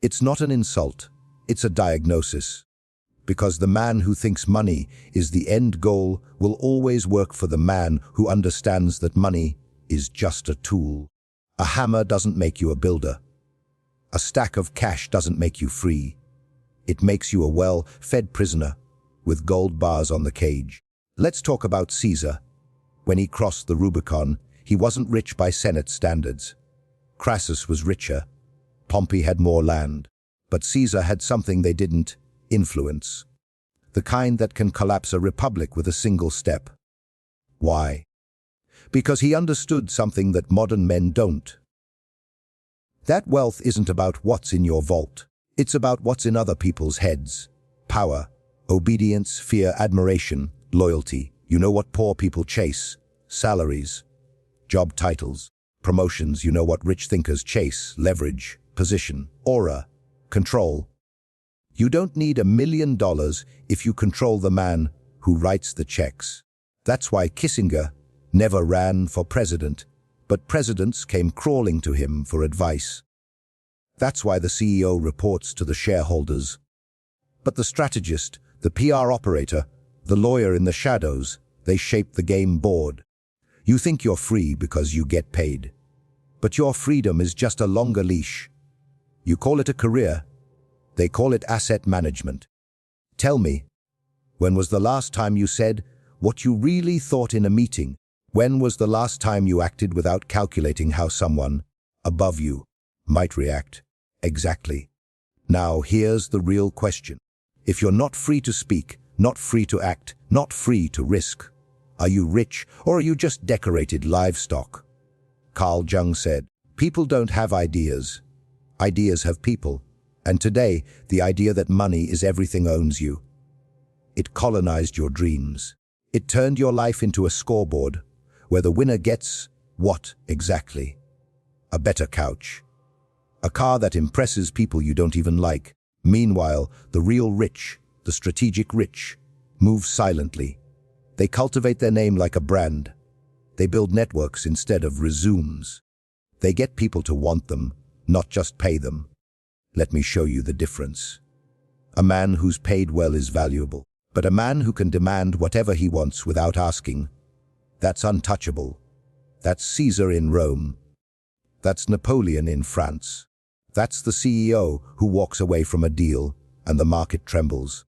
It's not an insult, it's a diagnosis. Because the man who thinks money is the end goal will always work for the man who understands that money is just a tool. A hammer doesn't make you a builder. A stack of cash doesn't make you free. It makes you a well-fed prisoner with gold bars on the cage. Let's talk about Caesar. When he crossed the Rubicon, he wasn't rich by Senate standards. Crassus was richer. Pompey had more land. But Caesar had something they didn't: influence. The kind that can collapse a republic with a single step. Why? Because he understood something that modern men don't. That wealth isn't about what's in your vault. It's about what's in other people's heads. Power, obedience, fear, admiration, loyalty. You know what poor people chase? Salaries, job titles, promotions. You know what rich thinkers chase? Leverage, position, aura, control. You don't need $1 million if you control the man who writes the checks. That's why Kissinger never ran for president, but presidents came crawling to him for advice. That's why the CEO reports to the shareholders. But the strategist, the PR operator, the lawyer in the shadows, they shape the game board. You think you're free because you get paid. But your freedom is just a longer leash. You call it a career. They call it asset management. Tell me, when was the last time you said what you really thought in a meeting? When was the last time you acted without calculating how someone above you might react? Exactly. Now here's the real question. If you're not free to speak, not free to act, not free to risk, are you rich or are you just decorated livestock? Carl Jung said, people don't have ideas. Ideas have people. And today, the idea that money is everything owns you. It colonized your dreams. It turned your life into a scoreboard where the winner gets what exactly? A better couch. A car that impresses people you don't even like. Meanwhile, the real rich, the strategic rich, move silently. They cultivate their name like a brand. They build networks instead of resumes. They get people to want them, not just pay them. Let me show you the difference. A man who's paid well is valuable, but a man who can demand whatever he wants without asking, that's untouchable. That's Caesar in Rome. That's Napoleon in France. That's the CEO who walks away from a deal and the market trembles.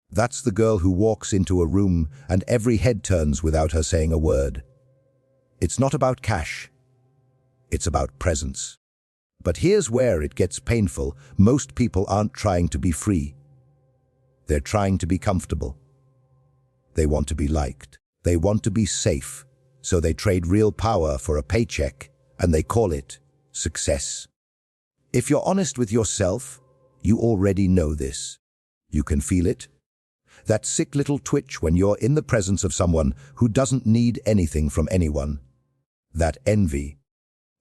That's the girl who walks into a room and every head turns without her saying a word. It's not about cash. It's about presence. But here's where it gets painful. Most people aren't trying to be free. They're trying to be comfortable. They want to be liked. They want to be safe. So they trade real power for a paycheck and they call it success. If you're honest with yourself, you already know this. You can feel it. That sick little twitch when you're in the presence of someone who doesn't need anything from anyone. That envy.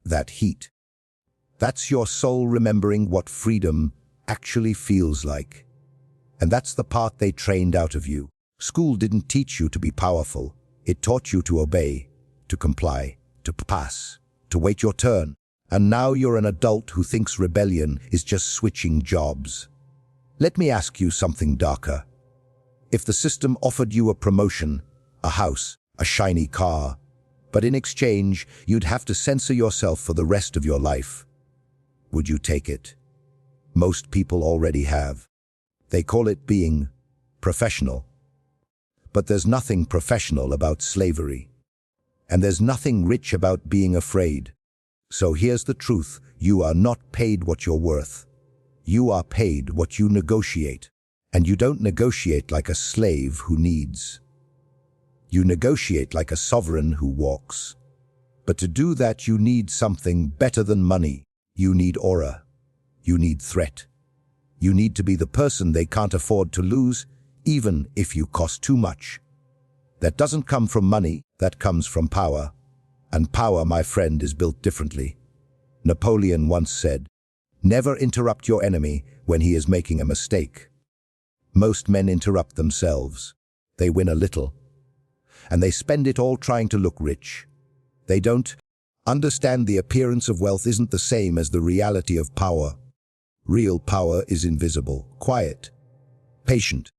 That heat. That's your soul remembering what freedom actually feels like. And that's the part they trained out of you. School didn't teach you to be powerful. It taught you to obey, to comply, to pass, to wait your turn. And now you're an adult who thinks rebellion is just switching jobs. Let me ask you something darker. If the system offered you a promotion, a house, a shiny car, but in exchange you'd have to censor yourself for the rest of your life, would you take it? Most people already have. They call it being professional. But there's nothing professional about slavery. And there's nothing rich about being afraid. So here's the truth. You are not paid what you're worth. You are paid what you negotiate. And you don't negotiate like a slave who needs. You negotiate like a sovereign who walks. But to do that, you need something better than money. You need aura. You need threat. You need to be the person they can't afford to lose, even if you cost too much. That doesn't come from money, that comes from power. And power, my friend, is built differently. Napoleon once said, "Never interrupt your enemy when he is making a mistake." Most men interrupt themselves. They win a little. And they spend it all trying to look rich. They don't understand the appearance of wealth isn't the same as the reality of power. Real power is invisible, quiet, patient.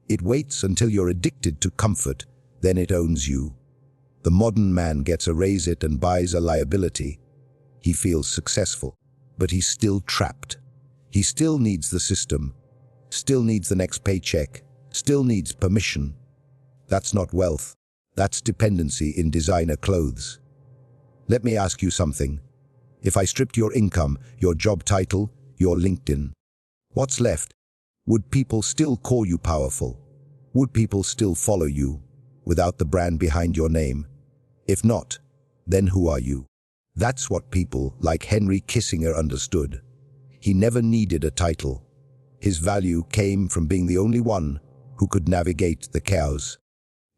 It waits until you're addicted to comfort, then it owns you. The modern man gets a raise it and buys a liability. He feels successful, but he's still trapped. He still needs the system, still needs the next paycheck, still needs permission. That's not wealth. That's dependency in designer clothes. Let me ask you something. If I stripped your income, your job title, your LinkedIn, what's left? Would people still call you powerful? Would people still follow you without the brand behind your name? If not, then who are you? That's what people like Henry Kissinger understood. He never needed a title. His value came from being the only one who could navigate the chaos,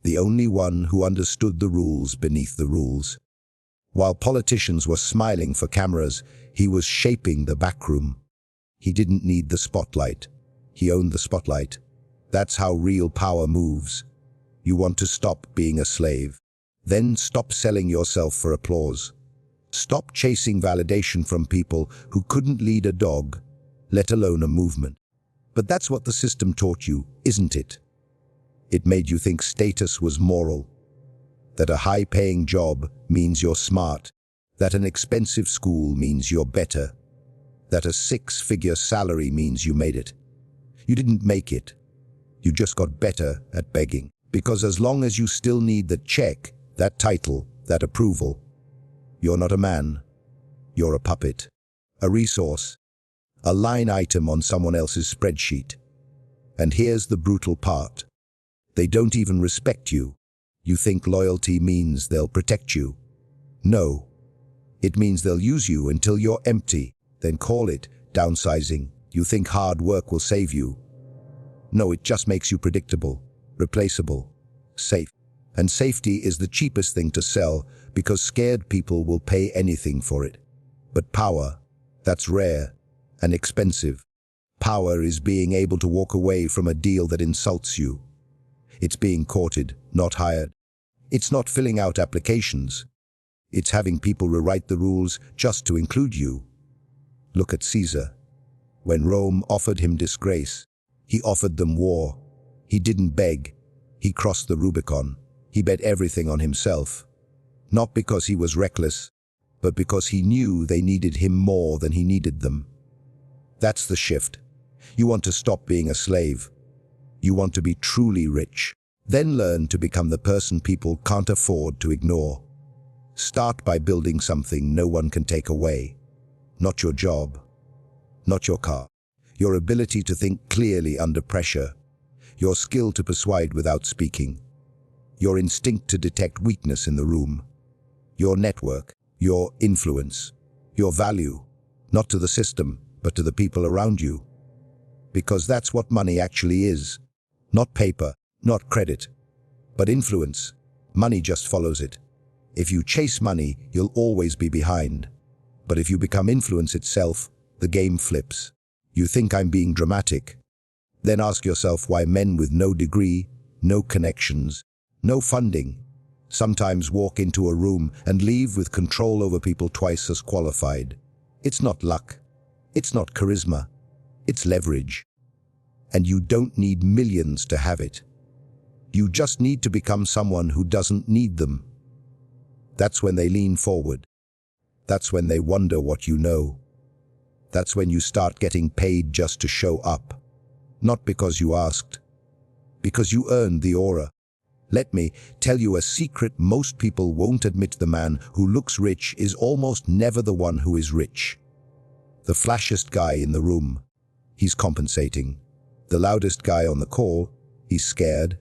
the only one who understood the rules beneath the rules. While politicians were smiling for cameras, he was shaping the backroom. He didn't need the spotlight. He owned the spotlight. That's how real power moves. You want to stop being a slave. Then stop selling yourself for applause. Stop chasing validation from people who couldn't lead a dog, let alone a movement. But that's what the system taught you, isn't it? It made you think status was moral, that a high-paying job means you're smart, that an expensive school means you're better, that a six-figure salary means you made it. You didn't make it. You just got better at begging. Because as long as you still need that check, that title, that approval, you're not a man. You're a puppet, a resource, a line item on someone else's spreadsheet. And here's the brutal part. They don't even respect you. You think loyalty means they'll protect you. No. It means they'll use you until you're empty, then call it downsizing. You think hard work will save you. No, it just makes you predictable, replaceable, safe. And safety is the cheapest thing to sell because scared people will pay anything for it. But power, that's rare and expensive. Power is being able to walk away from a deal that insults you. It's being courted, not hired. It's not filling out applications. It's having people rewrite the rules just to include you. Look at Caesar. When Rome offered him disgrace, he offered them war. He didn't beg. He crossed the Rubicon. He bet everything on himself. Not because he was reckless, but because he knew they needed him more than he needed them. That's the shift. You want to stop being a slave. You want to be truly rich. Then learn to become the person people can't afford to ignore. Start by building something no one can take away. Not your job. Not your car. Your ability to think clearly under pressure. Your skill to persuade without speaking. Your instinct to detect weakness in the room. Your network. Your influence. Your value. Not to the system, but to the people around you. Because that's what money actually is. Not paper, not credit, but influence. Money just follows it. If you chase money, you'll always be behind. But if you become influence itself, the game flips. You think I'm being dramatic? Then ask yourself why men with no degree, no connections, no funding, sometimes walk into a room and leave with control over people twice as qualified. It's not luck. It's not charisma. It's leverage. And you don't need millions to have it. You just need to become someone who doesn't need them. That's when they lean forward. That's when they wonder what you know. That's when you start getting paid just to show up. Not because you asked, because you earned the aura. Let me tell you a secret most people won't admit. The man who looks rich is almost never the one who is rich. The flashiest guy in the room, he's compensating. The loudest guy on the call, he's scared.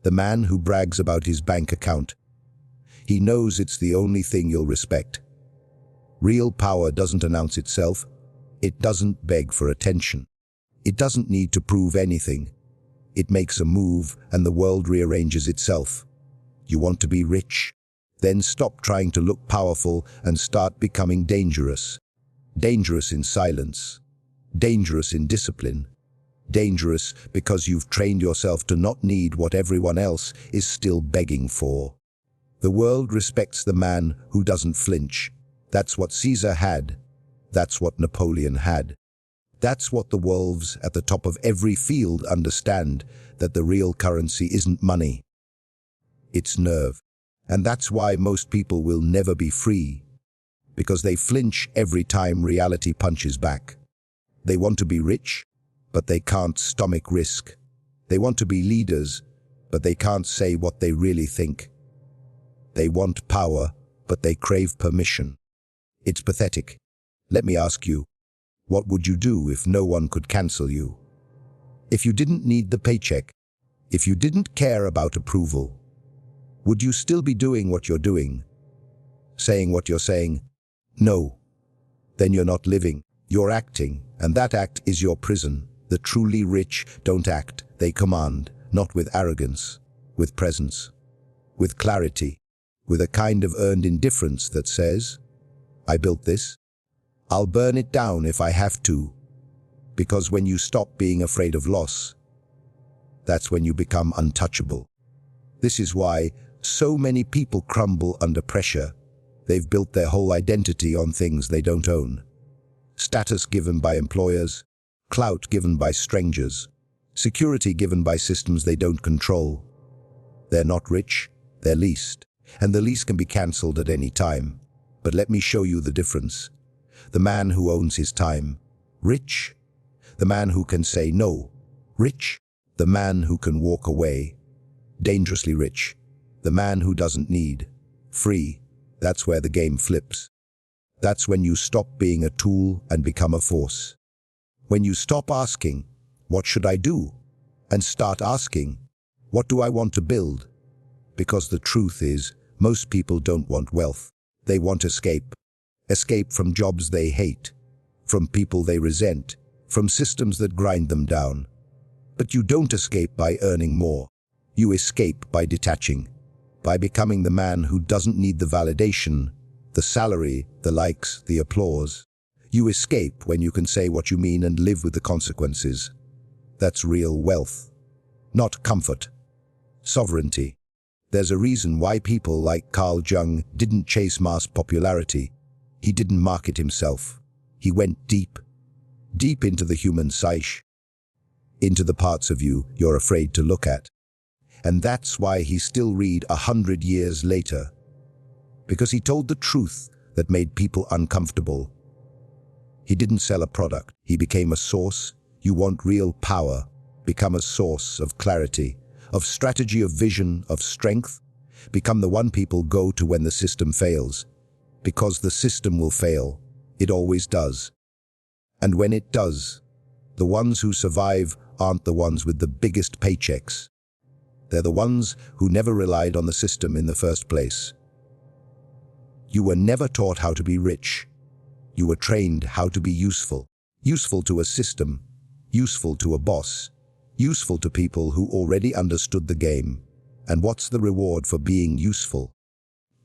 The man who brags about his bank account, he knows it's the only thing you'll respect. Real power doesn't announce itself. It doesn't beg for attention. It doesn't need to prove anything. It makes a move and the world rearranges itself. You want to be rich? Then stop trying to look powerful and start becoming dangerous. Dangerous in silence. Dangerous in discipline. Dangerous because you've trained yourself to not need what everyone else is still begging for. The world respects the man who doesn't flinch. That's what Caesar had. That's what Napoleon had. That's what the wolves at the top of every field understand, that the real currency isn't money. It's nerve. And that's why most people will never be free, because they flinch every time reality punches back. They want to be rich, but they can't stomach risk. They want to be leaders, but they can't say what they really think. They want power, but they crave permission. It's pathetic. Let me ask you, what would you do if no one could cancel you? If you didn't need the paycheck, if you didn't care about approval, would you still be doing what you're doing? Saying what you're saying? No. Then you're not living, you're acting, and that act is your prison. The truly rich don't act, they command, not with arrogance, with presence, with clarity, with a kind of earned indifference that says, I built this, I'll burn it down if I have to. Because when you stop being afraid of loss, that's when you become untouchable. This is why so many people crumble under pressure. They've built their whole identity on things they don't own. Status given by employers, clout given by strangers, security given by systems they don't control. They're not rich, they're leased, and the lease can be cancelled at any time. But let me show you the difference. The man who owns his time, rich. The man who can say no, rich. The man who can walk away, dangerously rich. The man who doesn't need, free. That's where the game flips. That's when you stop being a tool and become a force. When you stop asking, what should I do? And start asking, what do I want to build? Because the truth is, most people don't want wealth. They want escape. Escape from jobs they hate, from people they resent, from systems that grind them down. But you don't escape by earning more. You escape by detaching, by becoming the man who doesn't need the validation, the salary, the likes, the applause. You escape when you can say what you mean and live with the consequences. That's real wealth, not comfort. Sovereignty. There's a reason why people like Carl Jung didn't chase mass popularity. He didn't market himself. He went deep, deep into the human psyche, into the parts of you you're afraid to look at. And that's why he still read 100 years later. Because he told the truth that made people uncomfortable. He didn't sell a product. He became a source. You want real power. Become a source of clarity, of strategy, of vision, of strength. Become the one people go to when the system fails. Because the system will fail. It always does. And when it does, the ones who survive aren't the ones with the biggest paychecks. They're the ones who never relied on the system in the first place. You were never taught how to be rich. You were trained how to be useful. Useful to a system, useful to a boss, useful to people who already understood the game. And what's the reward for being useful?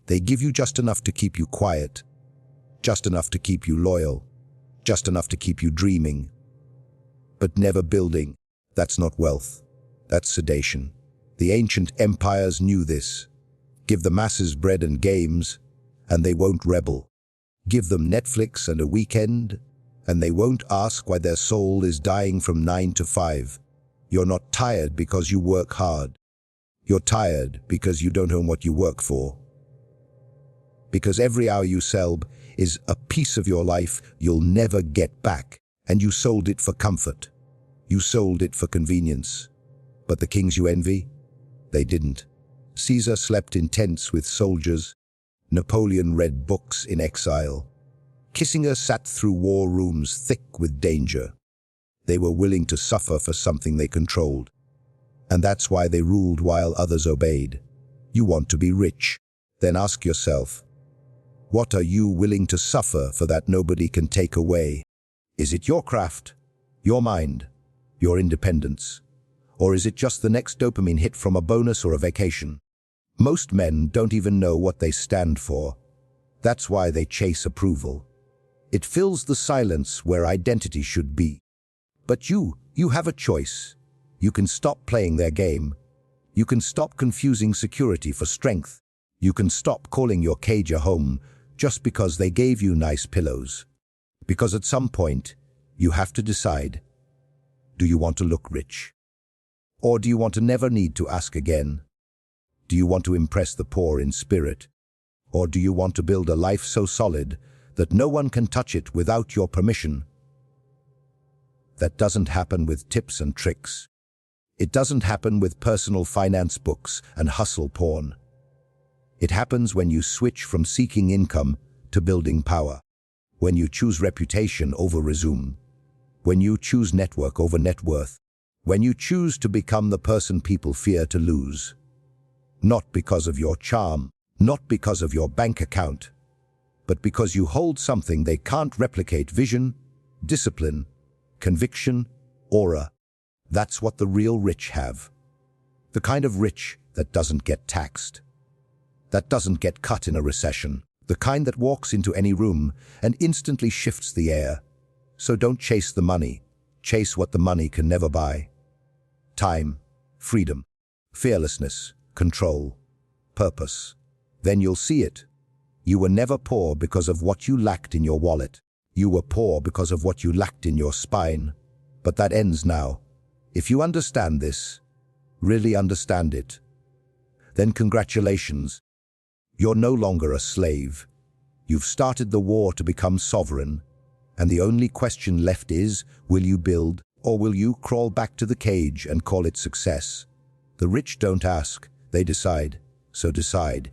They give you just enough to keep you quiet, just enough to keep you loyal, just enough to keep you dreaming. But never building. That's not wealth. That's sedation. The ancient empires knew this. Give the masses bread and games, and they won't rebel. Give them Netflix and a weekend, and they won't ask why their soul is dying from 9 to 5. You're not tired because you work hard. You're tired because you don't own what you work for. Because every hour you sell is a piece of your life you'll never get back, and you sold it for comfort. You sold it for convenience. But the kings you envy? They didn't. Caesar slept in tents with soldiers. Napoleon read books in exile. Kissinger sat through war rooms thick with danger. They were willing to suffer for something they controlled. And that's why they ruled while others obeyed. You want to be rich? Then ask yourself, what are you willing to suffer for that nobody can take away? Is it your craft, your mind, your independence? Or is it just the next dopamine hit from a bonus or a vacation? Most men don't even know what they stand for. That's why they chase approval. It fills the silence where identity should be. But you have a choice. You can stop playing their game. You can stop confusing security for strength. You can stop calling your cage a home just because they gave you nice pillows. Because at some point, You have to decide. Do you want to look rich? Or do you want to never need to ask again? Do you want to impress the poor in spirit? Or do you want to build a life so solid that no one can touch it without your permission? That doesn't happen with tips and tricks. It doesn't happen with personal finance books and hustle porn. It happens when you switch from seeking income to building power. When you choose reputation over resume. When you choose network over net worth. When you choose to become the person people fear to lose. Not because of your charm, not because of your bank account, but because you hold something they can't replicate: vision, discipline, conviction, aura. That's what the real rich have. The kind of rich that doesn't get taxed, that doesn't get cut in a recession, the kind that walks into any room and instantly shifts the air. So don't chase the money, chase what the money can never buy. Time, freedom, fearlessness, control, purpose. Then you'll see it. You were never poor because of what you lacked in your wallet. You were poor because of what you lacked in your spine. But that ends now. If you understand this, really understand it, then congratulations. You're no longer a slave. You've started the war to become sovereign. And the only question left is, will you build, or will you crawl back to the cage and call it success? The rich don't ask, they decide. So decide.